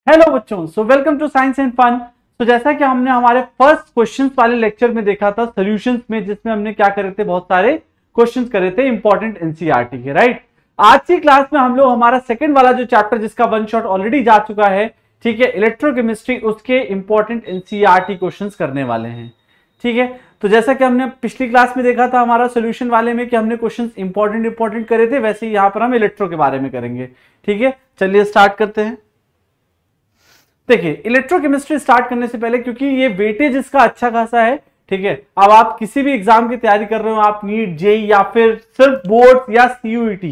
Hello बच्चों, so welcome to science and fun. तो जैसा कि हमने हमारे फर्स्ट क्वेश्चंस वाले लेक्चर में देखा था सॉल्यूशंस में, जिसमें हमने क्या करे थे, बहुत सारे क्वेश्चंस करे थे इंपॉर्टेंट एनसीईआरटी के, राइट। आज की क्लास में हम लोग हमारा सेकंड वाला जो चैप्टर जिसका वन शॉट ऑलरेडी जा चुका है, ठीक है, इलेक्ट्रोकेमिस्ट्री, उसके इंपॉर्टेंट एनसीईआरटी क्वेश्चंस करने वाले हैं। ठीक है, तो जैसा कि हमने पिछली क्लास में देखा था हमारा सॉल्यूशन वाले में कि हमने क्वेश्चंस इंपॉर्टेंट करे थे, वैसे ही यहाँ पर हम इलेक्ट्रो के बारे में करेंगे। ठीक है, चलिए स्टार्ट करते हैं। देखिए, इलेक्ट्रोकेमिस्ट्री स्टार्ट करने से पहले, क्योंकि ये वेटेज इसका अच्छा खासा है, ठीक है, अब आप किसी भी एग्जाम की तैयारी कर रहे हो, आप नीट, जेई या फिर सिर्फ बोर्ड या सीयूईटी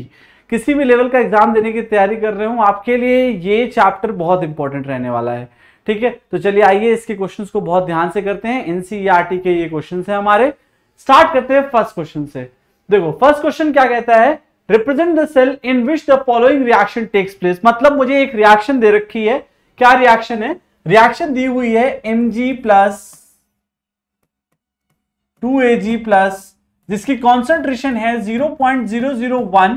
किसी भी लेवल का एग्जाम देने की तैयारी कर रहे हो, आपके लिए ये चैप्टर बहुत इंपॉर्टेंट रहने वाला है। ठीक है, तो चलिए आइए इसके क्वेश्चंस को बहुत ध्यान से करते हैं। एनसीईआरटी के ये क्वेश्चंस है हमारे। स्टार्ट करते हैं फर्स्ट क्वेश्चन से। देखो, फर्स्ट क्वेश्चन क्या कहता है, represent the cell in which the following reaction takes place. मतलब मुझे एक रिएक्शन दे रखी है, क्या रिएक्शन है, रिएक्शन दी हुई है Mg प्लस 2Ag प्लस, जिसकी कॉन्सेंट्रेशन है 0.001,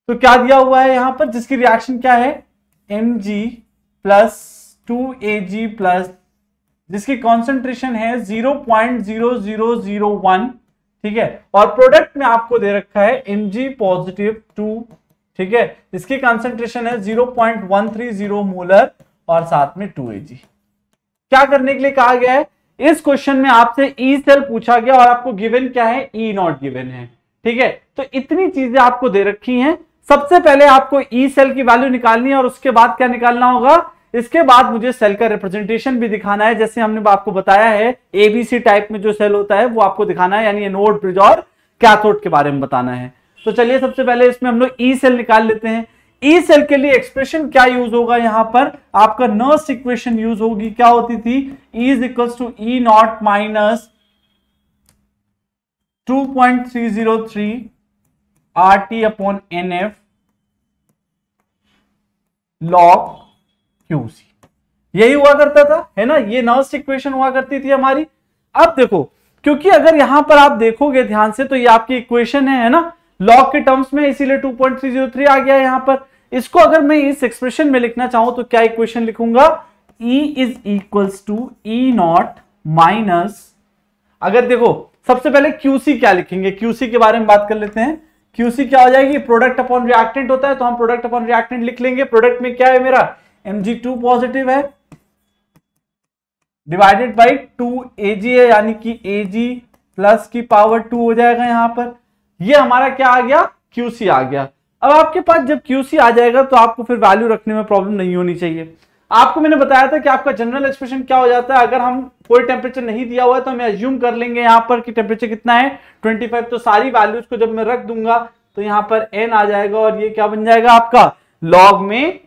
तो क्या दिया हुआ है यहां पर, जिसकी रिएक्शन क्या है, Mg प्लस 2Ag प्लस, जिसकी कॉन्सेंट्रेशन है 0.0001, ठीक है, और प्रोडक्ट में आपको दे रखा है Mg पॉजिटिव 2, ठीक है, इसकी कॉन्सेंट्रेशन है 0.130 मोलर और साथ में 2Ag। क्या करने के लिए कहा गया है, इस क्वेश्चन में आपसे ई सेल पूछा गया और आपको गिवन क्या है, ई नॉट गिवन है। ठीक है, तो इतनी चीजें आपको दे रखी हैं। सबसे पहले आपको ई सेल की वैल्यू निकालनी है और उसके बाद क्या निकालना होगा, इसके बाद मुझे सेल का रिप्रेजेंटेशन भी दिखाना है, जैसे हमने आपको बताया है एबीसी टाइप में जो सेल होता है वो आपको दिखाना है, यानी एनोड, ब्रिज और कैथोड के बारे में बताना है। तो चलिए सबसे पहले इसमें हम लोग ई सेल निकाल लेते हैं। ई सेल के लिए एक्सप्रेशन क्या यूज होगा, यहां पर आपका नर्स इक्वेशन यूज होगी। क्या होती थी, E is equals to E naught minus 2.303 RT upon NF log QC। यही हुआ करता था, है ना, ये नर्स इक्वेशन हुआ करती थी हमारी। अब देखो, क्योंकि अगर यहां पर आप देखोगे ध्यान से तो ये आपकी इक्वेशन है ना, लॉग के टर्म्स में, इसीलिए 2.303 आ गया यहां पर। इसको अगर मैं इस एक्सप्रेशन में लिखना चाहूं तो क्या इक्वेशन लिखूंगा, E is equals to E naught minus, अगर देखो सबसे पहले QC क्या लिखेंगे, QC के बारे में बात कर लेते हैं। QC क्या हो जाएगी, प्रोडक्ट अपॉन रिएक्टेंट होता है, तो हम प्रोडक्ट अपॉन रिएक्टेंट लिख लेंगे। प्रोडक्ट में क्या है मेरा, Mg2 पॉजिटिव है डिवाइडेड बाई 2Ag है, यानी कि Ag प्लस की पावर 2 हो जाएगा यहां पर। ये हमारा क्या आ गया, QC आ गया। अब आपके पास जब QC आ जाएगा तो आपको फिर वैल्यू रखने में प्रॉब्लम नहीं होनी चाहिए। आपको मैंने बताया था कि आपका जनरल एक्सप्रेशन क्या हो जाता है, अगर हम कोई टेम्परेचर नहीं दिया हुआ है तो हमें अज्यूम कर लेंगे यहां पर कि टेम्परेचर कितना है, 25। तो सारी वैल्यूज को जब मैं रख दूंगा तो यहां पर n आ जाएगा और ये क्या बन जाएगा आपका, लॉग में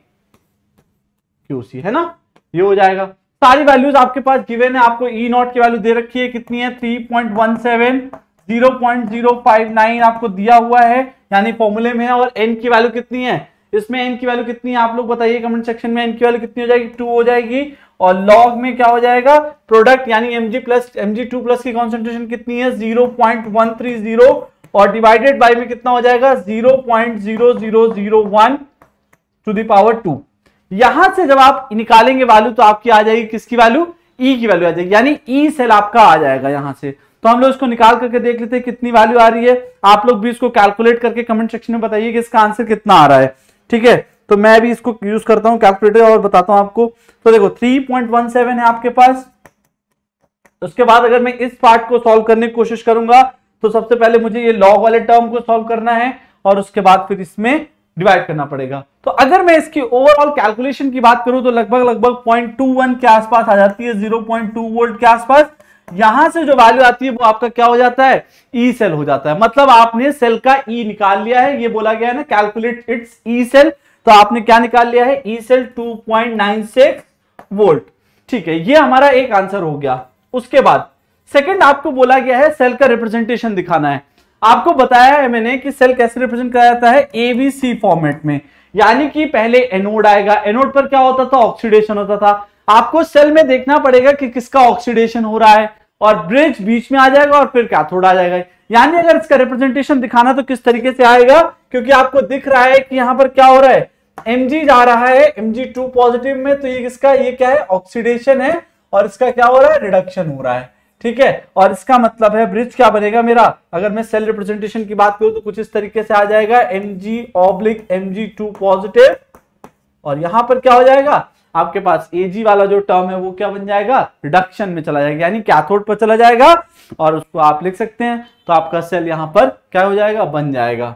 QC, है ना, ये हो जाएगा। सारी वैल्यूज आपके पास गिवन है, आपको ई नॉट की वैल्यू दे रखी है, कितनी है 3.17, 0.059 आपको दिया हुआ है, यानी फॉर्मूले में है, और n की वैल्यू कितनी है, इसमें n की वैल्यू कितनी है आप लोग बताइए कमेंट सेक्शन में। n की वैल्यू कितनी हो जाएगी, 2 हो जाएगी, और लॉग में क्या हो जाएगा, प्रोडक्ट यानी Mg2 प्लस की कॉन्सेंट्रेशन कितनी है 0.130, और डिवाइडेड बाय में कितना हो जाएगा 0.0001 टू द पावर 2। यहां से जब आप निकालेंगे वैल्यू तो आपकी आ जाएगी किसकी वैल्यू, E की वैल्यू आ जाएगी, यानी E सेल आपका आ जाएगा यहां से। तो हम लोग इसको निकाल करके देख लेते हैं कितनी वैल्यू आ रही है। आप लोग भी इसको कैलकुलेट करके कमेंट सेक्शन में बताइए कि इसका आंसर कितना आ रहा है। ठीक है, तो मैं भी इसको यूज करता हूं कैलकुलेटर और बताता हूं आपको। तो देखो 3.17 है आपके पास। उसके बाद अगर मैं इस पार्ट को सॉल्व करने की कोशिश करूंगा तो सबसे पहले मुझे ये लॉग वाले टर्म को सॉल्व करना है और उसके बाद फिर इसमें डिवाइड करना पड़ेगा। तो अगर मैं इसकी ओवरऑल कैलकुलेशन की बात करूं तो लगभग 0.21 के आसपास आ जाती है, 0.2 वोल्ट के आसपास। यहां से जो वैल्यू आती है वो आपका क्या हो जाता है, ई सेल हो जाता है। मतलब आपने सेल का ई निकाल लिया है, ये बोला गया है ना कैलकुलेट इट्स ई सेल, तो आपने क्या निकाल लिया है, ई सेल 2.96 वोल्ट। ठीक है, ये हमारा एक आंसर हो गया। उसके बाद सेकंड आपको बोला गया है सेल का रिप्रेजेंटेशन दिखाना है। आपको बताया है मैंने कि सेल कैसे रिप्रेजेंट किया जाता है, एबीसी फॉर्मेट में, यानी कि पहले एनोड आएगा, एनोड पर क्या होता था, ऑक्सीडेशन होता था। आपको सेल में देखना पड़ेगा कि किसका ऑक्सीडेशन हो रहा है, और ब्रिज बीच में आ जाएगा और फिर कैथोड आ जाएगा। यानी अगर इसका रिप्रेजेंटेशन दिखाना तो किस तरीके से आएगा, क्योंकि आपको दिख रहा है कि यहां पर क्या हो रहा है, Mg जा रहा है Mg2 पॉजिटिव में, तो ये किसका, ये क्या है, ऑक्सीडेशन है, और इसका क्या हो रहा है, रिडक्शन हो रहा है, ठीक है। और इसका मतलब है ब्रिज क्या बनेगा मेरा, अगर मैं सेल रिप्रेजेंटेशन की बात करूं तो कुछ इस तरीके से आ जाएगा, Mg/Mg2 पॉजिटिव, और यहां पर क्या हो जाएगा आपके पास Ag वाला जो टर्म है वो क्या बन जाएगा, रिडक्शन में चला जाएगा, यानी कैथोड पर चला जाएगा, और उसको आप लिख सकते हैं, तो आपका सेल यहां पर क्या हो जाएगा, बन जाएगा।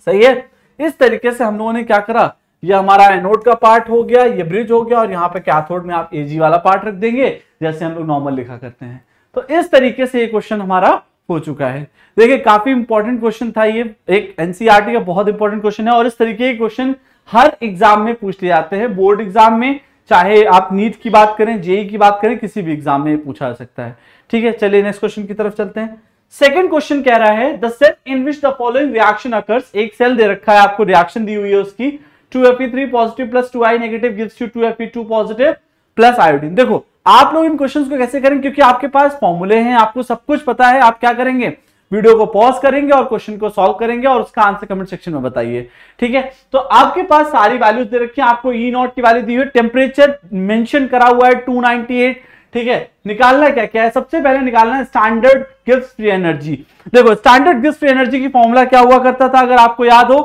सही है। इस तरीके से हम लोगों ने क्या करा, ये हमारा एनोड का पार्ट हो गया, ये ब्रिज हो गया, और यहाँ पे कैथोड में आप Ag वाला पार्ट रख देंगे जैसे हम लोग नॉर्मल लिखा करते हैं। तो इस तरीके से ये क्वेश्चन हमारा हो चुका है। देखिए काफी इंपॉर्टेंट क्वेश्चन था ये, एक एनसीईआरटी का बहुत इंपॉर्टेंट क्वेश्चन है, और इस तरीके के क्वेश्चन हर एग्जाम में पूछ लिए जाते हैं, बोर्ड एग्जाम में, चाहे आप नीट की बात करें, जेई की बात करें, किसी भी एग्जाम में पूछा जा सकता है। ठीक है, चलिए नेक्स्ट क्वेश्चन की तरफ चलते हैं। सेकंड क्वेश्चन कह रहा है the cell in which the following reaction occurs, एक सेल दे रखा है आपको, रिएक्शन दी हुई है उसकी, 2Fe3 positive plus 2I negative gives you 2Fe2 positive plus iodine. देखो आप लोग इन क्वेश्चंस को कैसे करेंगे, क्योंकि आपके पास फॉर्मूले हैं, आपको सब कुछ पता है, आप क्या करेंगे, वीडियो को पॉज करेंगे और क्वेश्चन को सॉल्व करेंगे और उसका आंसर कमेंट सेक्शन में बताइए। ठीक है, तो आपके पास सारी वैल्यूज दे रखी है, आपको E0 की वैल्यू दी हुई है, टेम्परेचर मेंशन करा हुआ है 298। ठीक है, निकालना क्या क्या है, सबसे पहले निकालना है स्टैंडर्ड गिब्स फ्री एनर्जी। देखो स्टैंडर्ड गिब्स फ्री एनर्जी की फॉर्मूला क्या हुआ करता था, अगर आपको याद हो,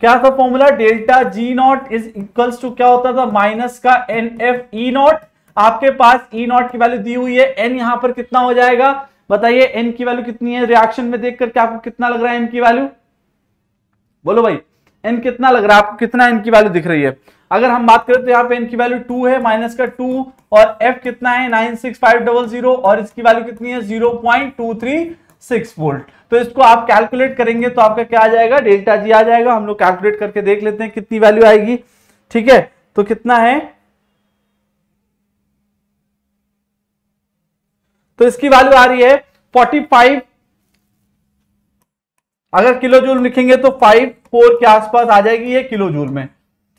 क्या था formula, delta G0 is equals to क्या होता था, माइनस का NF E0। आपके पास E0 की वैल्यू दी हुई है, N यहां पर कितना हो जाएगा बताइए, N की वैल्यू कितनी है, रिएक्शन में देख करके आपको कितना लग रहा है N की वैल्यू, बोलो भाई N कितना लग रहा है आपको, कितना N की वैल्यू दिख रही है। अगर हम बात करें तो यहाँ पे N की वैल्यू 2 है, माइनस का 2, और F कितना है 96500, और इसकी वैल्यू कितनी है 0.236 वोल्ट। तो इसको आप कैलकुलेट करेंगे तो आपका क्या आ जाएगा, डेल्टा जी आ जाएगा। हम लोग कैलकुलेट करके देख लेते हैं कितनी वैल्यू आएगी। ठीक है, तो कितना है, तो इसकी वैल्यू आ रही है 45, अगर किलो जूल लिखेंगे तो 54 के आसपास आ जाएगी ये किलो जूल में।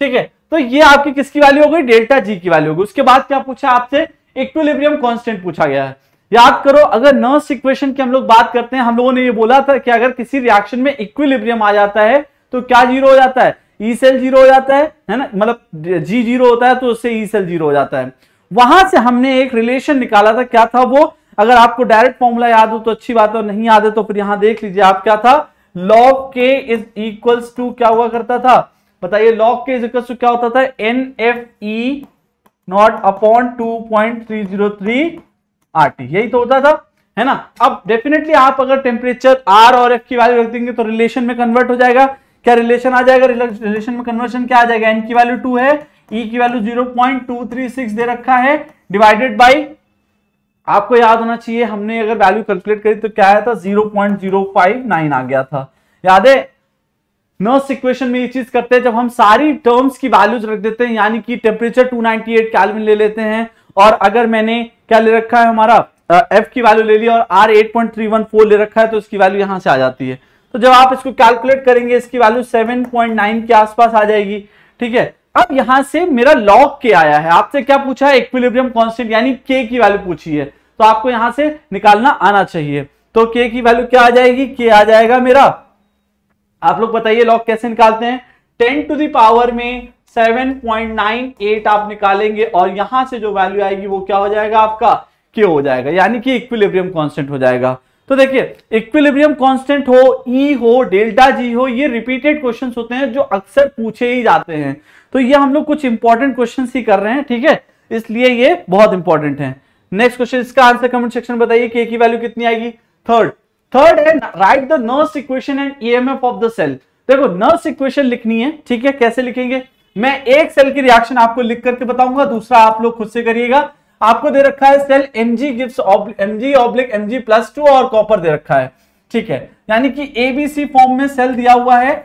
ठीक है, तो ये आपकी किसकी वैल्यू हो गई, डेल्टा जी की वैल्यू होगी। उसके बाद क्या पूछा आपसे, इक्विलिब्रियम कांस्टेंट पूछा गया है। याद करो, अगर नर्स इक्वेशन की हम लोग बात करते हैं, हम लोगों ने ये बोला था कि अगर किसी रिएक्शन में इक्विलिब्रियम आ जाता है तो क्या जीरो हो जाता है, ई सेल जीरो हो जाता है ना, मतलब जी जीरो होता है तो उससे ई सेल जीरो हो जाता है। वहां से हमने एक रिलेशन निकाला था, क्या था वो, अगर आपको डायरेक्ट फॉर्मूला याद हो तो अच्छी बात है, नहीं याद है तो फिर यहां देख लीजिए आप, क्या था, log k is equals to क्या हुआ करता था बताइए, log k is equals to क्या होता था, NFE नॉट अपॉन 2.303 RT, यही तो होता था, है ना। अब डेफिनेटली आप अगर टेम्परेचर R और F की वैल्यू रख देंगे तो रिलेशन में कन्वर्ट हो जाएगा। क्या रिलेशन आ जाएगा, रिलेशन में कन्वर्शन क्या आ जाएगा, N की वैल्यू 2 है, E की वैल्यू 0.236 दे रखा है, डिवाइडेड बाई, आपको याद होना चाहिए हमने अगर वैल्यू कैलकुलेट करी तो क्या आया था, 0.059 आ गया था। याद है, नर्स इक्वेशन में ये चीज करते हैं, जब हम सारी टर्म्स की वैल्यूज रख देते हैं, यानी कि टेम्परेचर 298 केल्विन ले लेते हैं, और अगर मैंने क्या ले रखा है हमारा F की वैल्यू ले ली और R 8.314 ले रखा है, तो इसकी वैल्यू यहां से आ जाती है। तो जब आप इसको कैलकुलेट करेंगे इसकी वैल्यू 7.9 के आसपास आ जाएगी। ठीक है, अब यहां से मेरा log k आया है, आपसे क्या पूछा है, इक्विलिब्रियम कांस्टेंट यानी k की वैल्यू पूछी है, तो आपको यहां से निकालना आना चाहिए। तो k की वैल्यू क्या आ जाएगी, k आ जाएगा मेरा, आप लोग बताइए log कैसे निकालते हैं, 10 टू द पावर में 7.98 आप निकालेंगे, और यहां से जो वैल्यू आएगी वो क्या हो जाएगा, आपका k हो जाएगा, यानी कि इक्विलिब्रियम कांस्टेंट हो जाएगा। तो देखिए इक्विलिब्रियम कांस्टेंट हो, E हो, डेल्टा जी हो, ये रिपीटेड क्वेश्चंस होते हैं जो अक्सर पूछे ही जाते हैं। तो ये हम लोग कुछ इंपॉर्टेंट क्वेश्चंस ही कर रहे हैं, ठीक है, इसलिए ये बहुत इंपॉर्टेंट है। नेक्स्ट क्वेश्चन, इसका आंसर कमेंट सेक्शन में बताइए, k की वैल्यू कितनी आएगी, थर्ड है, write the Nernst equation and EMF of the cell. देखो नर्स इक्वेशन लिखनी है, ठीक है, कैसे लिखेंगे, मैं एक सेल की रिएक्शन आपको लिख करके बताऊंगा, दूसरा आप लोग खुद से करिएगा। आपको दे रखा है सेल Mg गिव्स Mg/Mg+2 और कॉपर दे रखा है। ठीक है, यानी कि ABC फॉर्म में सेल दिया हुआ है।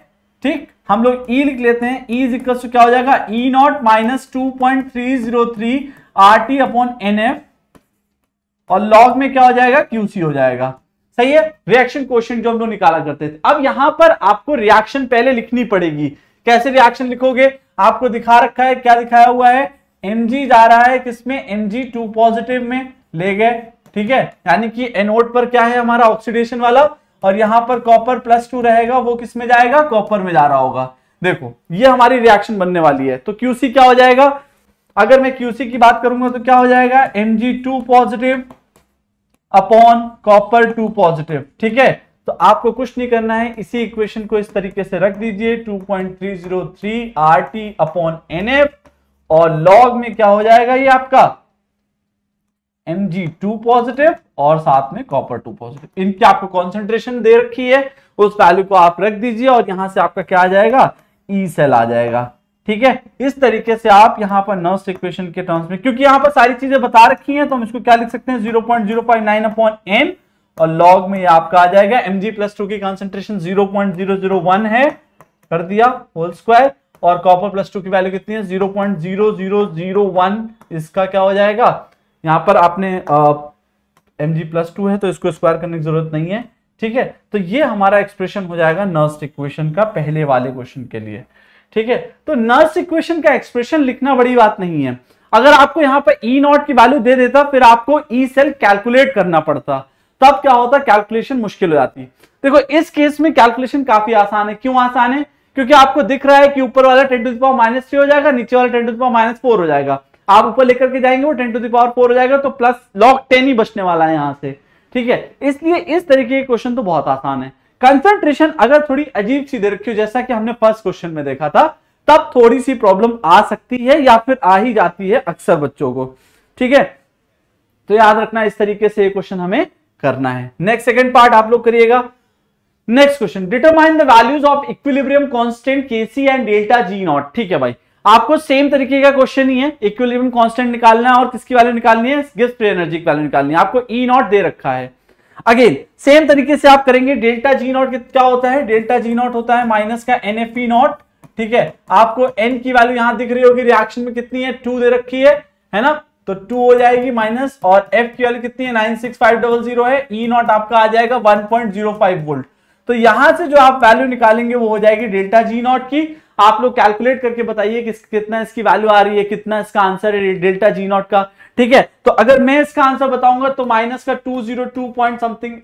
ठीक, हम लोग E लिख लेते हैं, E इज इक्वल टू क्या हो जाएगा, E0 minus 2.303 RT upon NF, और लॉग में क्या हो जाएगा, QC हो जाएगा। सही है, रिएक्शन क्वोशिएंट जो हम लोग निकाला करते थे। अब यहां पर आपको रिएक्शन पहले लिखनी पड़ेगी। कैसे रिएक्शन लिखोगे, आपको दिखा रखा है, क्या दिखाया हुआ है, Mg जा रहा है किसमें, Mg2 पॉजिटिव में ले गए। ठीक है, यानी कि एनोड पर क्या है हमारा ऑक्सीडेशन वाला, और यहां पर कॉपर +2 रहेगा, वो किस में जाएगा, कॉपर में जा रहा होगा। देखो ये हमारी रिएक्शन बनने वाली है, तो क्यूसी क्या हो जाएगा, अगर मैं क्यूसी की बात करूंगा तो क्या हो जाएगा, Mg2 positive upon copper 2 positive. ठीक है, तो आपको कुछ नहीं करना है, इसी इक्वेशन को इस तरीके से रख दीजिए 2.303 RT अपॉन NF, और लॉग में क्या हो जाएगा ये आपका Mg2 पॉजिटिव और साथ में कॉपर 2 पॉजिटिव। इनकी आपको कॉन्सेंट्रेशन दे रखी है, उस वैल्यू को आप रख दीजिए और यहां से आपका क्या आ जाएगा, ई सेल आ जाएगा। ठीक है, इस तरीके से आप यहां पर नर्स इक्वेशन के टर्म्स में, क्योंकि यहां पर सारी चीजें बता रखी हैं, तो हम इसको क्या लिख सकते हैं 0.059 अपॉन n, और लॉग में ये आपका आ जाएगा Mg+2 की कॉन्सेंट्रेशन 0.001 है, कर दिया होल स्क्वायर, और कॉपर +2 की वैल्यू कितनी है 0.0001, इसका क्या हो जाएगा, यहां पर आपने Mg+2 है तो इसको स्क्वायर करने की जरूरत नहीं है। ठीक है, तो ये हमारा एक्सप्रेशन हो जाएगा नर्स इक्वेशन का पहले वाले क्वेश्चन के लिए। ठीक है, तो नर्स इक्वेशन का एक्सप्रेशन लिखना बड़ी बात नहीं है। अगर आपको यहां पर E0 की वैल्यू दे देता, फिर आपको ई सेल कैलकुलेट करना पड़ता, तब क्या होता, कैलकुलेशन मुश्किल हो जाती। देखो इस केस में कैलकुलेशन काफी आसान है। क्यों आसान है, क्योंकि आपको दिख रहा है कि ऊपर वाला 10⁻³ हो जाएगा, नीचे वाला 10⁻⁴ हो जाएगा। आप ऊपर लेकर के जाएंगे वो 10⁻⁴ हो जाएगा, तो प्लस log 10 ही बचने वाला है यहां से। ठीक है, इसलिए इस तरीके के क्वेश्चन तो बहुत आसान है। कंसंट्रेशन अगर थोड़ी अजीब सी दे रखी हो, जैसा कि हमने फर्स्ट क्वेश्चन में देखा था, तब थोड़ी सी प्रॉब्लम आ सकती है या फिर आ ही जाती है अक्सर बच्चों को। ठीक है, तो याद रखना इस तरीके से क्वेश्चन हमें करना है। नेक्स्ट सेकंड पार्ट आप लोग करिएगा। Next question, determine the values of equilibrium constant Kc and delta G0। ठीक है भाई, आपको सेम तरीके का क्वेश्चन ही है, इक्विलिब्रियम कांस्टेंट निकालना है और किसकी वैल्यू निकालनी है, गिब्स फ्री एनर्जी की वैल्यू निकालनी है। आपको E0 दे रखा है, अगेन सेम तरीके से आप करेंगे। डेल्टा G0 क्या होता है, डेल्टा G0 होता है माइनस का NFE0। ठीक है, आपको n की वैल्यू यहां दिख रही होगी, रिएक्शन में कितनी है 2 दे रखी है ना, तो 2 हो जाएगी माइनस, और f की वैल्यू कितनी है 96500 है, E0 आपका आ जाएगा 1.05 वोल्ट। तो यहां से जो आप वैल्यू निकालेंगे वो हो जाएगी डेल्टा G0 की। आप लोग कैलकुलेट करके बताइए कि कितना इसकी वैल्यू आ रही है, कितना इसका आंसर है डेल्टा G0 का। ठीक है, तो अगर मैं इसका आंसर बताऊंगा तो माइनस का 202 पॉइंट समथिंग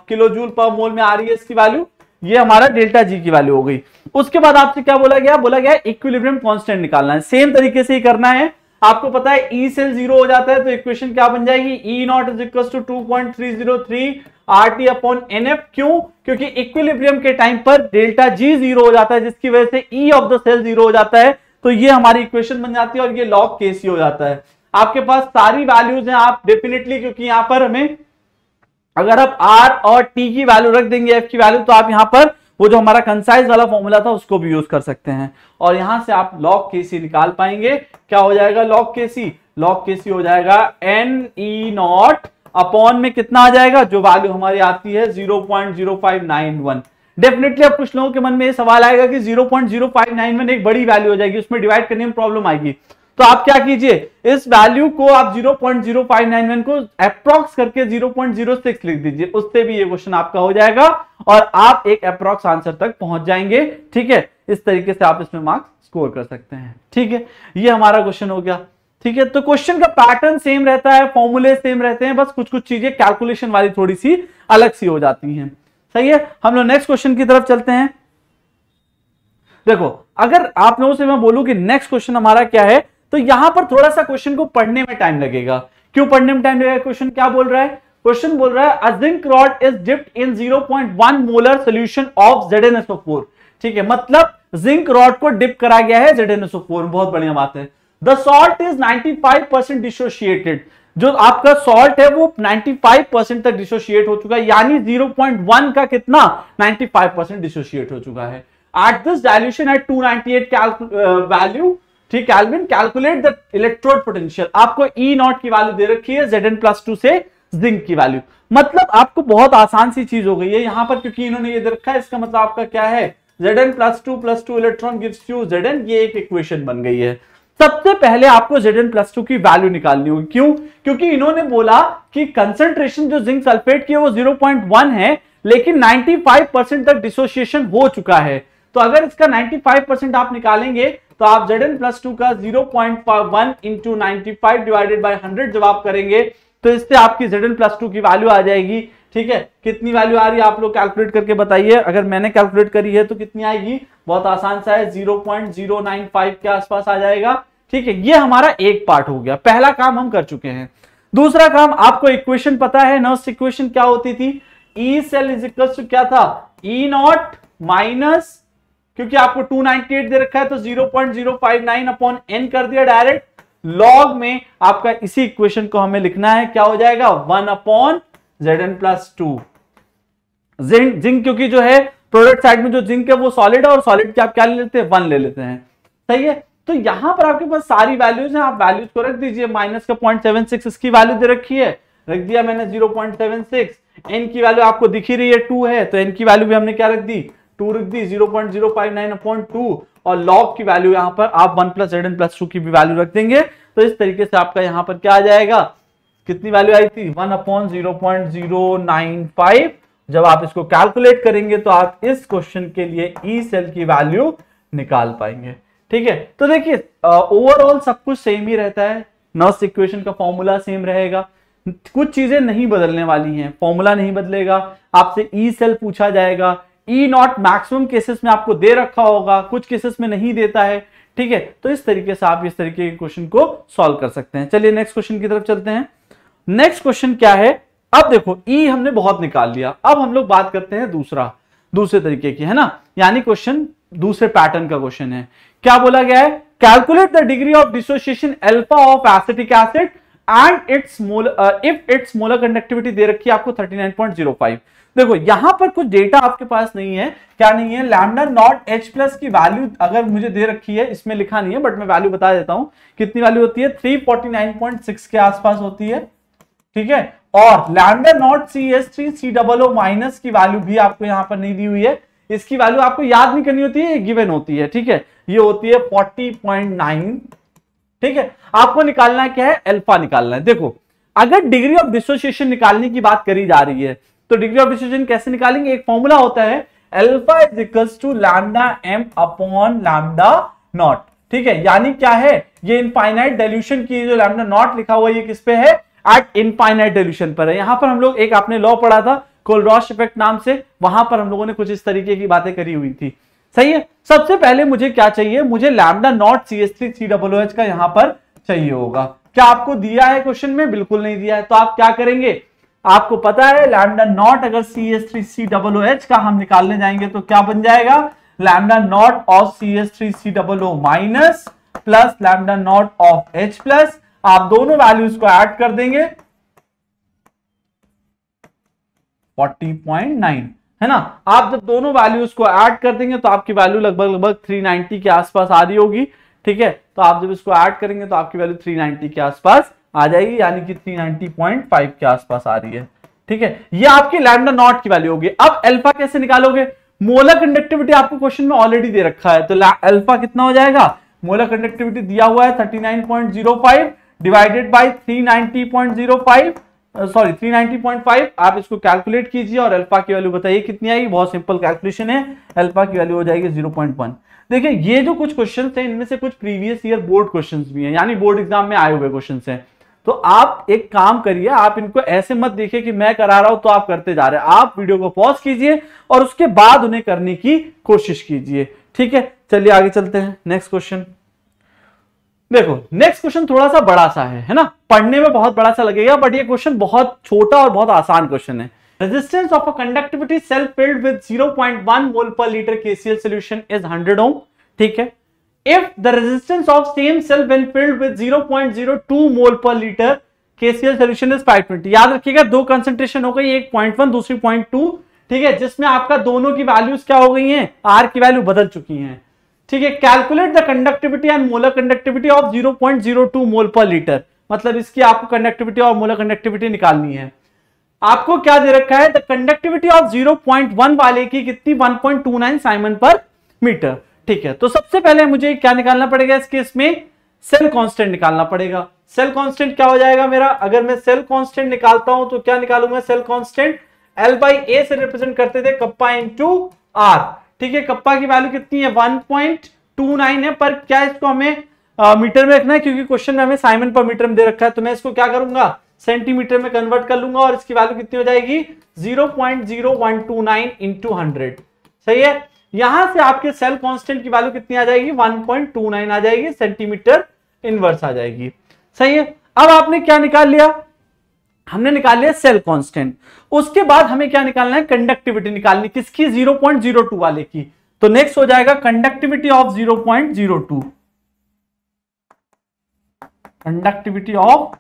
किलो जूल पर मोल में आ रही है इसकी वैल्यू, ये हमारा डेल्टा G की वैल्यू हो गई। उसके बाद आपसे क्या बोला गया इक्विलिब्रियम कांस्टेंट निकालना है। सेम तरीके से ही करना है, आपको पता है ई सेल 0 हो जाता है तो इक्वेशन क्या बन जाएगी, E0 is equal to 2.303 RT upon NF। क्यों, क्योंकि इक्विलिब्रियम के टाइम पर डेल्टा G 0 हो जाता है, जिसकी वजह से E ऑफ द सेल 0 हो जाता है, तो ये हमारी इक्वेशन बन जाती है और ये log Kc हो जाता है। आपके पास सारी वैल्यूज हैं, आप डेफिनेटली, क्योंकि यहां पर हमें अगर आप R और T की वैल्यू रख देंगे, F की वैल्यू, तो आप यहां पर वो जो हमारा कंसाइज वाला फॉर्मूला था उसको भी यूज कर सकते हैं, और यहां से आप log Kc निकाल पाएंगे। क्या हो जाएगा log Kc, log Kc हो जाएगा NE0 अपॉन में कितना आ जाएगा, जो वैल्यू हमारी आती है 0.0591। डेफिनेटली अब कुछ लोगों के मन में ये सवाल आएगा कि 0.0591 एक बड़ी वैल्यू हो जाएगी, उसमें डिवाइड करने में प्रॉब्लम आएगी। तो आप क्या कीजिए, इस वैल्यू को आप 0.0591 को अप्रॉक्स करके 0.06 लिख दीजिए, उससे भी ये क्वेश्चन आपका हो जाएगा और आप एक अप्रॉक्स आंसर तक पहुंच जाएंगे। ठीक है, इस तरीके से आप इसमें मार्क्स स्कोर कर सकते हैं। ठीक है, ये हमारा क्वेश्चन हो गया। ठीक है, तो क्वेश्चन का पैटर्न सेम रहता है, फॉर्मूले सेम रहते हैं, बस कुछ कुछ चीजें कैलकुलेशन वाली थोड़ी सी अलग सी हो जाती हैं। सही है, हम लोग नेक्स्ट क्वेश्चन की तरफ चलते हैं। देखो, अगर आप लोगों से मैं बोलूं कि नेक्स्ट क्वेश्चन हमारा क्या है, तो यहां पर थोड़ा सा क्वेश्चन को पढ़ने में टाइम लगेगा। क्यों पढ़ने में टाइम लगेगा, क्वेश्चन क्या बोल रहा है, क्वेश्चन बोल रहा है a zinc rod is dipped in 0.1 molar solution of ZnSO4। ठीक है, मतलब जिंक रॉड को डिप करा गया है ZnSO4, बहुत बढ़िया बात है। द सॉल्ट इज 95% डिसोशिएटेड, जो आपका सॉल्ट है वो 95% तक डिसोशिएट हो चुका है, यानी 0.1 का कितना 95% डिसोशिएट हो चुका है। At this dilution at 298 value, ठीक, kelvin, calculate the electrode potential. आपको E0 की वैल्यू दे रखी है, Zn+2 से जिंक की वैल्यू। मतलब आपको बहुत आसान सी चीज हो गई है यहां पर, क्योंकि इन्होंने ये दे रखा है, इसका मतलब आपका क्या है, Zn+2 electron gives you Zn, ये एक इक्वेशन बन गई है। सबसे पहले आपको Zn+2 की वैल्यू निकालनी होगी। क्यों, क्योंकि इन्होंने बोला कि कंसंट्रेशन जो जिंक सल्फेट की है वो 0.1 है, लेकिन 95% तक डिसोसिएशन हो चुका है। तो अगर इसका 95% आप निकालेंगे तो आप Zn+2 का 0.1 इंटू 95 डिवाइडेड बाय 100 जब आप करेंगे तो इससे आपकी Zn+2 की वैल्यू आ जाएगी। ठीक है, कितनी वैल्यू आ रही है आप लोग कैलकुलेट करके बताइए। अगर मैंने कैलकुलेट करी है तो कितनी आएगी, बहुत आसान सा है, 0.095 के आसपास आ जाएगा। ठीक है, ये हमारा एक पार्ट हो गया, पहला काम हम कर चुके हैं। दूसरा काम, आपको इक्वेशन पता है, नर्स इक्वेशन क्या होती थी, E cell is equal to क्या था, ई नॉट माइनस, क्योंकि आपको 298 दे रखा है तो 0.059 अपॉन एन कर दिया डायरेक्ट, लॉग में आपका इसी इक्वेशन को हमें लिखना है, क्या हो जाएगा 1 अपॉन Zn+2। जिंक क्योंकि जो है प्रोडक्ट साइड में जो जिंक है वो सॉलिड है, और सॉलिड की आप क्या ले लेते हैं, 1 ले लेते हैं। सही है, तो यहां पर आपके पास सारी वैल्यूज हैं, आप वैल्यूज को रख दीजिए। माइनस का 0.76 इसकी वैल्यू दे रखी है, रख दिया मैंने 0.76। एन की वैल्यू आपको दिख ही रही है 2 है, तो एन की वैल्यू भी हमने क्या रख दी, 2 रख दी, 0.059 अपॉन 2, और लॉग की वैल्यू यहां पर आप 1 + Zn+2 की भी वैल्यू रख देंगे। तो इस तरीके से आपका यहां पर क्या आ जाएगा, कितनी वैल्यू आई थी, 1 अपॉन 0.095। जब आप इसको कैलकुलेट करेंगे तो आप इस क्वेश्चन के लिए ई सेल की वैल्यू निकाल पाएंगे। ठीक है, तो देखिए ओवरऑल सब कुछ सेम ही रहता है, नर्स इक्वेशन का फॉर्मूला सेम रहेगा, कुछ चीजें नहीं बदलने वाली हैं, फॉर्मूला नहीं बदलेगा, आपसे ई सेल पूछा जाएगा, ई नॉट मैक्सिमम केसेस में आपको दे रखा होगा, कुछ केसेस में नहीं देता है। ठीक है, तो इस तरीके से आप इस तरीके के क्वेश्चन को सॉल्व कर सकते हैं। चलिए नेक्स्ट क्वेश्चन की तरफ चलते हैं। नेक्स्ट क्वेश्चन क्या है, अब देखो ई हमने बहुत निकाल लिया, अब हम लोग बात करते हैं दूसरे तरीके की, है ना, यानी क्वेश्चन दूसरे पैटर्न का क्वेश्चन है। क्या बोला गया है, calculate the degree of dissociation alpha of acetic acid and its if its molar conductivity दे रखी है आपको 39.05। देखो यहां पर कुछ डेटा आपके पास नहीं है, क्या नहीं है, लैम्डा नॉट H प्लस की वैल्यू अगर मुझे दे रखी है, इसमें लिखा नहीं है बट मैं वैल्यू बता देता हूं, कितनी वैल्यू होती है, 349.6 के आसपास होती है। ठीक है, और लैम्डा नॉट CH3COO माइनस की वैल्यू भी आपको यहां पर नहीं दी हुई है, इसकी वैल्यू आपको याद नहीं करनी होती है, ये गिवन होती है। ठीक है, ये होती है 40.9। ठीक है, आपको निकालना क्या है, अल्फा निकालना है। देखो अगर डिग्री ऑफ डिसोसिएशन निकालने की बात करी जा रही है तो डिग्री ऑफ डिसोसिएशन कैसे निकालेंगे, एक फॉर्मूला होता है alpha is equals to lambda m upon lambda naught. ठीक है, यानी क्या है, ये इनफाइनाइट डाइल्यूशन की जो लैम्डा नॉट लिखा हुआ है ये किस पे है, एट इनफाइनाइट डाइल्यूशन पर है। यहां पर हम लोग एक आपने लॉ पढ़ा था कोलरॉश इफेक्ट नाम से, वहां पर हम लोगों ने कुछ इस तरीके की बातें करी हुई थी। सही है, सबसे पहले मुझे क्या चाहिए, मुझे लैम्डा नॉट CH3COOH का यहां पर चाहिए होगा। क्या आपको दिया है क्वेश्चन में, बिल्कुल नहीं दिया है, तो आप क्या करेंगे, आपको पता है लैम्डा नॉट अगर CH3COOH का हम निकालने जाएंगे तो क्या बन जाएगा, lambda naught of CH3COO minus plus lambda naught of H plus, आप दोनों वैल्यूज को ऐड कर देंगे 40.9, है ना। आप जब दोनों वैल्यूज को ऐड कर देंगे तो आपकी वैल्यू लगभग 390 के आसपास आ रही होगी। ठीक है, तो आप जब इसको ऐड करेंगे तो आपकी वैल्यू 390 के आसपास आ जाएगी, यानी कि 390.5 के आसपास आ रही है। ठीक है, ये आपकी लैम्डा नॉट की वैल्यू होगी। अब अल्फा कैसे निकालोगे, मोलर कंडक्टिविटी आपको क्वेश्चन में ऑलरेडी दे रखा है, तो अल्फा कितना हो जाएगा, मोलर कंडक्टिविटी दिया हुआ है 39.05 डिवाइडेड बाय 390.05 सॉरी 390.5, आप इसको कैलकुलेट कीजिए और अल्फा की वैल्यू बताइए कितनी आएगी। बहुत सिंपल कैलकुलेशन है, अल्फा की वैल्यू हो जाएगी 0.1। देखिए ये जो कुछ क्वेश्चंस हैं इनमें से कुछ प्रीवियस ईयर बोर्ड क्वेश्चंस भी हैं, यानी बोर्ड एग्जाम में आए हुए क्वेश्चंस हैं। तो आप एक काम करिए, आप इनको ऐसे मत देखिए कि मैं करा रहा हूं तो आप करते जा रहे हैं, आप वीडियो को पॉज कीजिए और उसके बाद उन्हें करने की कोशिश कीजिए। ठीक है, चलिए आगे चलते हैं। नेक्स्ट क्वेश्चन देखो, नेक्स्ट क्वेश्चन थोड़ा सा बड़ा सा है ना, पढ़ने में बहुत बड़ा सा लगेगा बट ये क्वेश्चन बहुत छोटा और बहुत आसान क्वेश्चन है। Resistance of a conductivity cell filled with 0.1 mole per litre KCl solution is 100 ohm. ठीक है, if the resistance of same cell when filled with 0.02 mole per litre KCl solution is 520। याद रखिएगा दो कंसंट्रेशन हो गई, एक 0.1 दूसरी 0.2। ठीक है, जिसमें आपका दोनों की वैल्यूज क्या हो गई हैं, आर की वैल्यू बदल चुकी हैं। ठीक है, calculate the conductivity and molar conductivity of 0.02 mole per litre, मतलब इसकी आपको कंडक्टिविटी और मोलर कंडक्टिविटी निकालनी है। आपको क्या दे रखा है, द कंडक्टिविटी ऑफ 0.1 वाले की कितनी 1.29 साइमन पर मीटर। ठीक है, तो सबसे पहले मुझे क्या निकालना पड़ेगा, इस केस में सेल कांस्टेंट निकालना पड़ेगा। सेल कांस्टेंट क्या हो जाएगा मेरा, अगर मैं सेल कांस्टेंट निकालता हूं तो क्या निकालूंगा, सेल कांस्टेंट L/A से रिप्रेजेंट करते थे कप्पा इंटू आर। ठीक है, कप्पा की वैल्यू कितनी है 1.29 है, पर क्या इसको हमें मीटर में रखना है, क्योंकि क्वेश्चन में हमें साइमन पर मीटर में दे रखा है, तो मैं इसको क्या करूंगा सेंटीमीटर में कन्वर्ट कर लूंगा और इसकी वैल्यू कितनी हो जाएगी 0.0129 इंटू 100। सही है, यहां से आपके सेल कांस्टेंट की वैल्यू कितनी आ जाएगी 1.29 आ जाएगी, सेंटीमीटर इनवर्स आ जाएगी। सही है, अब आपने क्या निकाल लिया, हमने निकाल लिया सेल कांस्टेंट। उसके बाद हमें क्या निकालना है, कंडक्टिविटी निकालनी, किसकी 0.02 वाले की। तो नेक्स्ट हो जाएगा कंडक्टिविटी ऑफ 0.02, कंडक्टिविटी ऑफ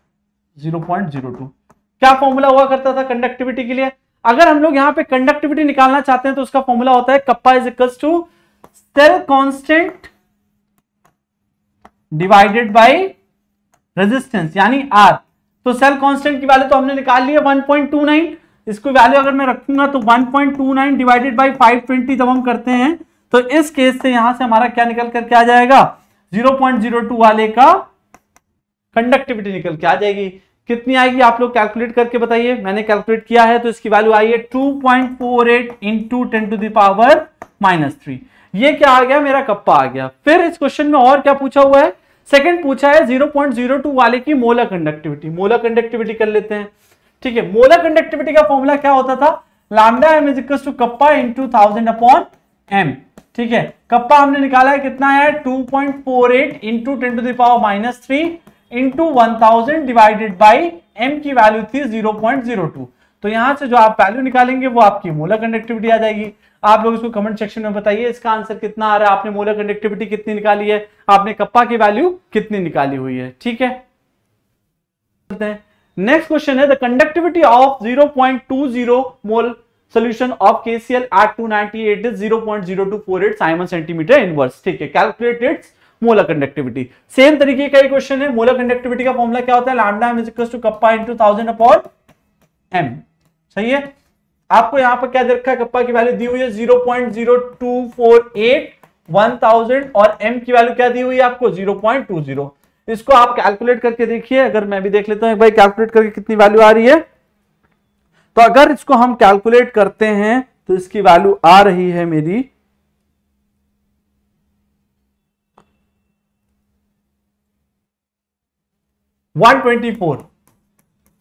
0.02। क्या फॉर्मूला हुआ करता था कंडक्टिविटी के लिए, अगर हम लोग यहां पे कंडक्टिविटी निकालना चाहते हैं तो उसका फॉर्मूला होता है kappa is equals to cell constant divided by resistance यानी आर। तो सेल कांस्टेंट की वैल्यू तो हमने निकाल ली है 1.29, इसको वैल्यू अगर मैं रखूंगा तो 1.29 डिवाइडेड बाय 520 जब हम करते हैं तो इस केस से यहां से हमारा क्या निकल करके आ जाएगा 0.02 वाले का कंडक्टिविटी निकल के आ जाएगी। कितनी आएगी आप लोग कैलकुलेट करके बताइए, मैंने कैलकुलेट किया है तो इसकी वैल्यू आई है 2.48 इंटू 10⁻³ ये क्या आ गया, मेरा कप्पा आ गया। फिर इस क्वेश्चन में और क्या पूछा हुआ है, सेकंड पूछा है 0.02 वाले की मोलर कंडक्टिविटी। मोलर कंडक्टिविटी कर लेते हैं, ठीक है। मोलर कंडक्टिविटी का फॉर्मूला क्या होता था, lambda m is equal to kappa into 1000/m, ठीक है। कप्पा हमने निकाला है, कितना है 2.48 into 10⁻³ into 1000 divided by m की वैल्यू थी 0.02। तो यहां से जो आप वैल्यू निकालेंगे वो आपकी मोलर कंडक्टिविटी आ जाएगी। आप लोग इसको कमेंट सेक्शन में बताइए इसका आंसर कितना आ रहा है, आपने मोलर कंडक्टिविटी कितनी निकाली है, आपने कप्पा की वैल्यू कितनी निकाली हुई है, ठीक है। नेक्स्ट क्वेश्चन है the conductivity of 0.20 mole solution of KCl at 298 is 0.0248 Simon centimetre inverse, ठीक है। Calculate its molar conductivity. Same तरीके का क्वेश्चन है, मोलर कंडक्टिविटी का फॉर्मूला क्या होता है, lambda m is equal to kappa into 1000/m। सही है, आपको यहां पर क्या दे रखा है, कप्पा की वैल्यू दी हुई है 0.0248 1000 और m की वैल्यू क्या दी हुई है आपको 0.20। इसको आप कैलकुलेट करके देखिए, अगर मैं भी देख लेता हूं एक भाई कैलकुलेट करके कितनी वैल्यू आ रही है। तो अगर इसको हम कैलकुलेट करते हैं तो इसकी वैल्यू आ रही है मेरी 124,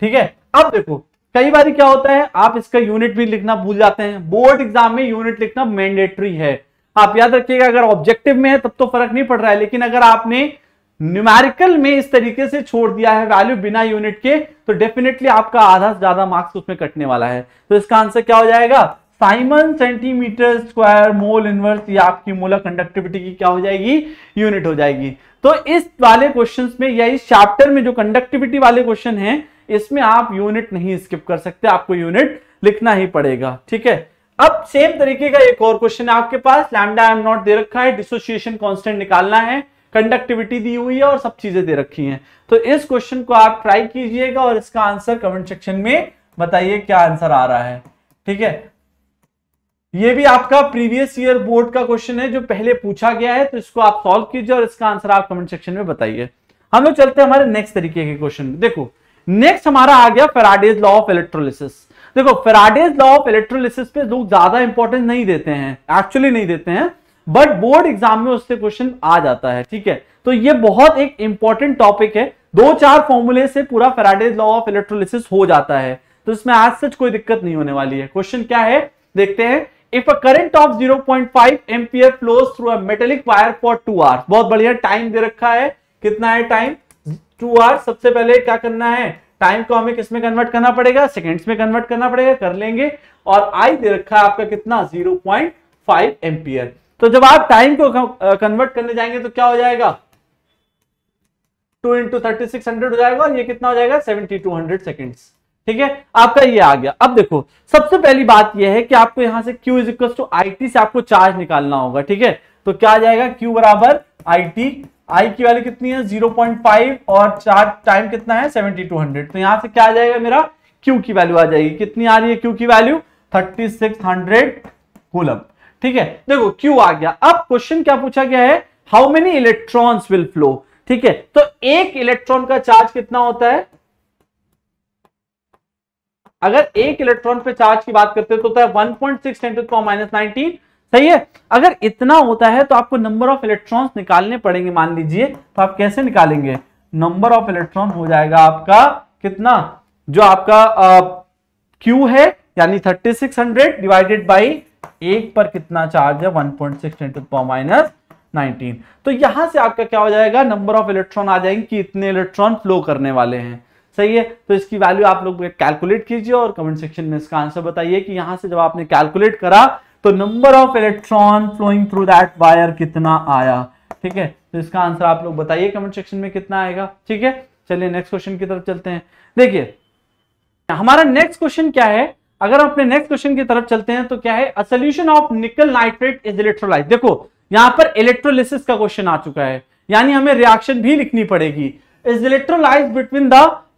ठीक है। अब देखो कई बार क्या होता है, आप इसका यूनिट भी लिखना भूल जाते हैं। बोर्ड एग्जाम में यूनिट लिखना मैंडेटरी है, आप याद रखिएगा। अगर ऑब्जेक्टिव में है तब तो फर्क नहीं पड़ रहा है, लेकिन अगर आपने न्यूमेरिकल में इस तरीके से छोड़ दिया है वैल्यू बिना यूनिट के तो डेफिनेटली आपका आधा से ज्यादा मार्क्स उसमें कटने वाला है। तो इसका आंसर क्या हो जाएगा, Simon centimetre square mole inverse, ये आपकी मोलर कंडक्टिविटी की क्या हो जाएगी, यूनिट हो जाएगी। तो इस वाले क्वेश्चंस में या इस चैप्टर में जो कंडक्टिविटी वाले क्वेश्चन हैं इसमें आप यूनिट नहीं स्किप कर सकते, आपको यूनिट लिखना ही पड़ेगा, ठीक है। अब सेम तरीके का एक और क्वेश्चन है आपके पास, लैम्डा m नॉट दे रखा है, डिसोसिएशन कांस्टेंट निकालना है, कंडक्टिविटी दी हुई है और सब चीजें दे रखी हैं। तो इस क्वेश्चन को आप ट्राई कीजिएगा और इसका आंसर कमेंट सेक्शन में बताइए क्या आंसर आ रहा है, ठीक है। ये भी आपका प्रीवियस ईयर बोर्ड का क्वेश्चन है जो पहले पूछा गया है, तो इसको आप सॉल्व कीजिए और इसका आंसर आप कमेंट सेक्शन में बताइए। हम लोग चलते हैं हमारे नेक्स्ट तरीके के क्वेश्चन। देखो नेक्स्ट हमारा आ गया फैराडेज लॉ ऑफ इलेक्ट्रोलिसिस। देखो फैराडेज लॉ ऑफ इलेक्ट्रोलिसिस पे लोग ज्यादा इंपॉर्टेंस नहीं देते हैं, एक्चुअली नहीं देते हैं, बट बोर्ड एग्जाम में उससे क्वेश्चन आ जाता है, ठीक है। तो ये बहुत एक इंपॉर्टेंट टॉपिक है, 2-4 फॉर्मूले से पूरा फैराडेज लॉ ऑफ इलेक्ट्रोलिसिस हो जाता है, तो इसमें आज सच कोई दिक्कत नहीं होने वाली है। क्वेश्चन क्या है देखते हैं। If a current of 0.5 ampere flows through a metallic wire for 2 hours, बहुत बढ़िया, टाइम दे रखा है, कितना है टाइम 2 आवर्स। सबसे पहले क्या करना है, टाइम को हमें किस में कन्वर्ट करना पड़ेगा, सेकेंड्स में कन्वर्ट करना पड़ेगा, कर लेंगे। और आई दे रखा है आपका कितना 0.5 एम्पियर। तो जब आप टाइम को कन्वर्ट करने जाएंगे तो क्या हो जाएगा 2 × 3600 हो जाएगा और ये कितना हो जाएगा 7200 सेकेंड्स, ठीक है। आपका ये आ गया। अब देखो सबसे पहली बात ये है कि आपको यहां से Q is equal to IT से आपको चार्ज निकालना होगा, ठीक है। तो क्या आ जाएगा Q बराबर IT, I की वैल्यू कितनी है 0.5 और चार्ज टाइम कितना है 7200। तो यहां से क्या आ जाएगा मेरा Q की वैल्यू आ जाएगी, कितनी आ रही है Q की वैल्यू 3600 कूलम, ठीक है। देखो Q आ गया। अब क्वेश्चन क्या पूछा गया है, how many electrons will flow, ठीक है। तो एक इलेक्ट्रॉन का चार्ज कितना होता है, अगर एक इलेक्ट्रॉन पे चार्ज की बात करते हैं तो होता है 1.6 × 10⁻19, सही है। अगर इतना होता है तो आपको नंबर ऑफ इलेक्ट्रॉन्स निकालने पड़ेंगे, मान लीजिए। तो आप कैसे निकालेंगे, नंबर ऑफ इलेक्ट्रॉन हो जाएगा आपका कितना जो आपका Q है यानी 3600 डिवाइडेड बाई 1 पर कितना चार्ज है 1.6 × 10⁻19। तो यहां से आपका क्या हो जाएगा, नंबर ऑफ इलेक्ट्रॉन आ जाएंगे कि इतने इलेक्ट्रॉन फ्लो करने वाले हैं। सही है, तो इसकी वैल्यू आप लोग कैलकुलेट कीजिए और कमेंट सेक्शन में इसका आंसर बताइए कि यहां से जब आपने कैलकुलेट करा तो number of electron flowing through that wire कितना आया। ठीक है, तो इसका आंसर आप लोग बताइए कमेंट सेक्शन में कितना आएगा। ठीक है, चलिए नेक्स्ट क्वेश्चन की तरफ चलते हैं। देखिए हमारा नेक्स्ट क्वेश्चन क्या है, अगर हम अपने नेक्स्ट क्वेश्चन की तरफ चलते हैं तो क्या है, अ सॉल्यूशन ऑफ निकल नाइट्रेट इज इलेक्ट्रोलाइज। देखो यहां पर इलेक्ट्रोलिसिस का क्वेश्चन आ चुका है, यानी हमें रिएक्शन भी लिखनी पड़ेगी। Is electrolyse between the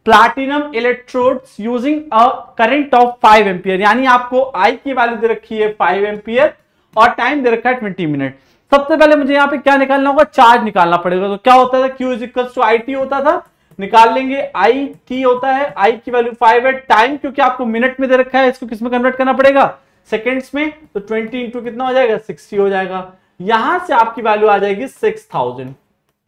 platinum electrodes using a current of 5 ampere, यानी आपको आई की वैल्यू दे रखी है 5 एम्पियर और टाइम दे रखा है 20 मिनट। सबसे पहले मुझे यहाँ पे क्या निकालना होगा, चार्ज निकालना पड़ेगा। तो क्या होता था, Q is to I T होता था, निकाल लेंगे आई टी होता है, आई की वैल्यू 5 है, टाइम क्योंकि आपको मिनट में दे रखा है इसको किस में कन्वर्ट करना पड़ेगा, सेकंड्स में, तो 20 इंटू कितना हो जाएगा 60 हो जाएगा। यहां से आपकी वैल्यू आ जाएगी 6000।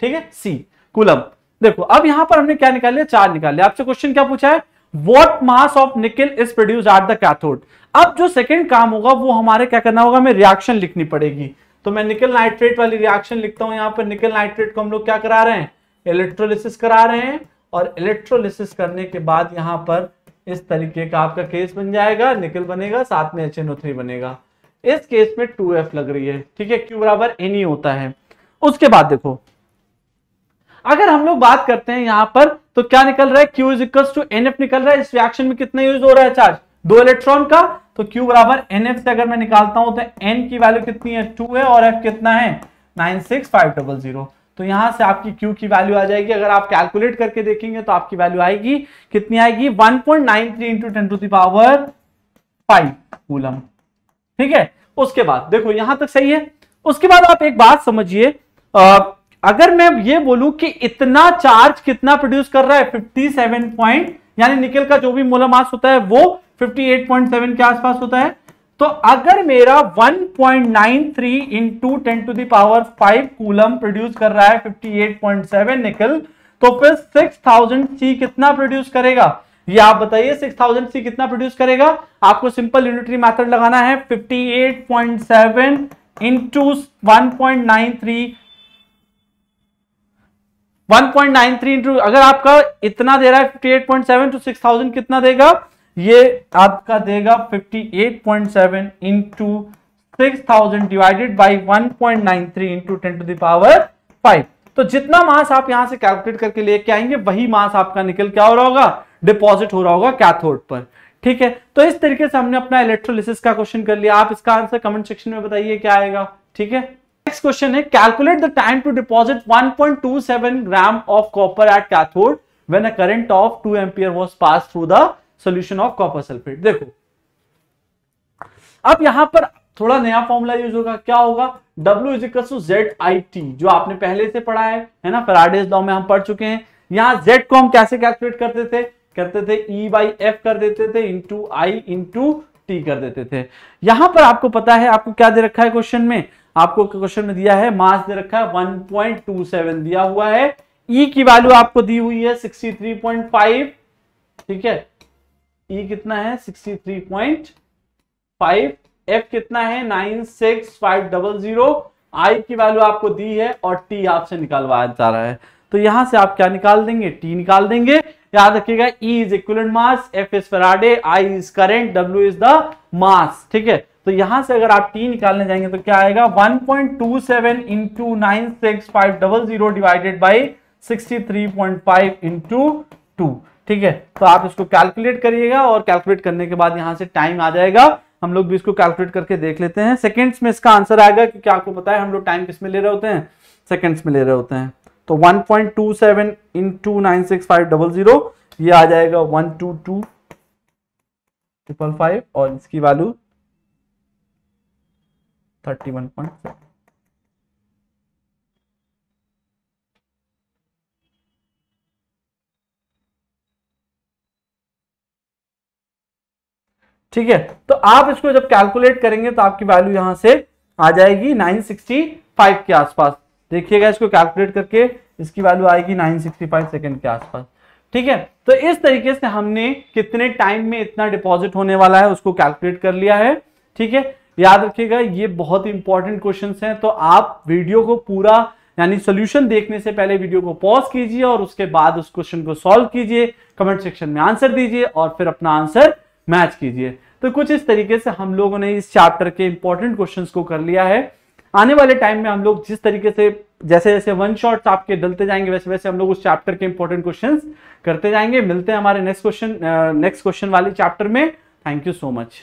ठीक है, सी कूलम। देखो अब यहां पर हमने क्या निकाल लिया, चार्ज निकाल लिया। आपसे क्वेश्चन क्या पूछा है, व्हाट मास ऑफ निकल is produced at the cathode. अब जो सेकंड काम होगा वो हमारे क्या करना होगा, हमें रिएक्शन लिखनी पड़ेगी। तो मैं निकल नाइट्रेट वाली रिएक्शन लिखता हूं। यहां पर निकल नाइट्रेट को हम लोग क्या करा रहे हैं, इलेक्ट्रोलिसिस करा रहे हैं, और इलेक्ट्रोलिसिस करने के बाद यहां पर इस तरीके का आपका केस बन जाएगा, निकल बनेगा, साथ में HNO3 बनेगा। इस केस में 2F लग रही है। ठीक है, Q बराबर Ne होता है। उसके बाद देखो अगर हम लोग बात करते हैं यहां पर तो क्या निकल रहा है, Q is equal to NF निकल रहा है। इस रिएक्शन में कितना यूज हो रहा है चार्ज, 2 इलेक्ट्रॉन का। तो Q बराबर NF से अगर मैं निकालता हूं तो N की वैल्यू कितनी है 2 है और F कितना है 96500। तो यहां से आपकी Q की वैल्यू आ जाएगी, अगर आप कैलकुलेट करके देखेंगे तो आपकी वैल्यू आएगी कितनी आएगी 1.93 इंटू 10⁵ कूलम। ठीक है, उसके बाद देखो यहां तक सही है। उसके बाद आप एक बात समझिए, अगर मैं ये बोलूं कि इतना चार्ज कितना प्रोड्यूस कर रहा है 57 पॉइंट, यानी निकल का जो भी मोलर मास होता है वो 58.7 के आसपास होता है। तो अगर मेरा 1.93 इंटू 10⁵ कूलम प्रोड्यूस कर रहा है 58.7 निकल, तो फिर 6000 C कितना प्रोड्यूस करेगा, ये आप बताइए 6000 C कितना प्रोड्यूस करेगा। आपको सिंपल यूनिटरी मेथड लगाना है, 58.7 इंटू 1.93 इंटू, अगर आपका इतना दे रहा है 58.7 तो 6000 कितना देगा, ये आपका देगा 58.7 इंटू 6000 डिवाइडेड बाई 1.93 इंटू 10⁵। तो जितना मास आप यहां से कैलकुलेट करके लेके आएंगे वही मास आपका निकल क्या हो रहा होगा, डिपॉजिट हो रहा होगा कैथोड पर। ठीक है, तो इस तरीके से हमने अपना इलेक्ट्रोलिसिस का क्वेश्चन कर लिया। आप इसका आंसर कमेंट सेक्शन में बताइए क्या आएगा। ठीक है, नेक्स्ट क्वेश्चन है, calculate the time to deposit 1.27 gram of copper at cathode when a current of 2 ampere was pass through the solution of copper sulphate. देखो अब यहां पर थोड़ा नया फॉर्मूला यूज होगा, क्या होगा, W is equal to ZIT, जो आपने पहले से पढ़ा है ना, फैराडेज लॉ में हम पढ़ चुके हैं। यहां Z को हम कैसे कैलकुलेट करते थे E/F कर देते थे इंटू I इंटू T कर देते थे। यहां पर आपको पता है, आपको क्या दे रखा है क्वेश्चन में, आपको क्वेश्चन में दिया है मास दे रखा है 1.27 दिया हुआ है, E की वैल्यू आपको दी हुई है 63.5। ठीक है, E कितना है 63.5, F कितना है 96500, I की वैल्यू आपको दी है और T आपसे निकालवाया जा रहा है। तो यहां से आप क्या निकाल देंगे, T निकाल देंगे। याद रखिएगा E is equivalent mass, F is Faraday, I is current, W is the mass. ठीक है, तो यहां से अगर आप T निकालने जाएंगे तो क्या आएगा 1.27 इंटू 96500 डिवाइडेड बाई 63.5 इंटू 2। ठीक है, तो आप इसको कैलकुलेट करिएगा और कैलकुलेट करने के बाद यहां से टाइम आ जाएगा। हम लोग भी इसको कैलकुलेट करके देख लेते हैं, सेकंड्स में इसका आंसर आएगा, क्योंकि आपको पता है हम लोग टाइम किस में ले रहे होते हैं, सेकंड्स में ले रहे होते हैं। तो 1.27 इंटू 96500 ये आ जाएगा 122,555 और इसकी वैल्यू 31.7। ठीक है, तो आप इसको जब कैलकुलेट करेंगे तो आपकी वैल्यू यहां से आ जाएगी 965 के आसपास। देखिएगा इसको कैलकुलेट करके, इसकी वैल्यू आएगी 965 सेकंड के आसपास। ठीक है, तो इस तरीके से हमने कितने टाइम में इतना डिपॉजिट होने वाला है उसको कैलकुलेट कर लिया है। ठीक है, याद रखिएगा ये बहुत इंपॉर्टेंट क्वेश्चंस हैं, तो आप वीडियो को पूरा यानी सॉल्यूशन देखने से पहले वीडियो को पॉज कीजिए और उसके बाद उस क्वेश्चन को सॉल्व कीजिए, कमेंट सेक्शन में आंसर दीजिए और फिर अपना आंसर मैच कीजिए। तो कुछ इस तरीके से हम लोगों ने इस चैप्टर के इंपॉर्टेंट क्वेश्चंस को कर लिया है। आने वाले टाइम में हम लोग जिस तरीके से जैसे जैसे वन शॉट्स आपके डलते जाएंगे वैसे वैसे हम लोग उस चैप्टर के इंपॉर्टेंट क्वेश्चंस करते जाएंगे। मिलते हैं हमारे नेक्स्ट क्वेश्चन वाली चैप्टर में। Thank you so much.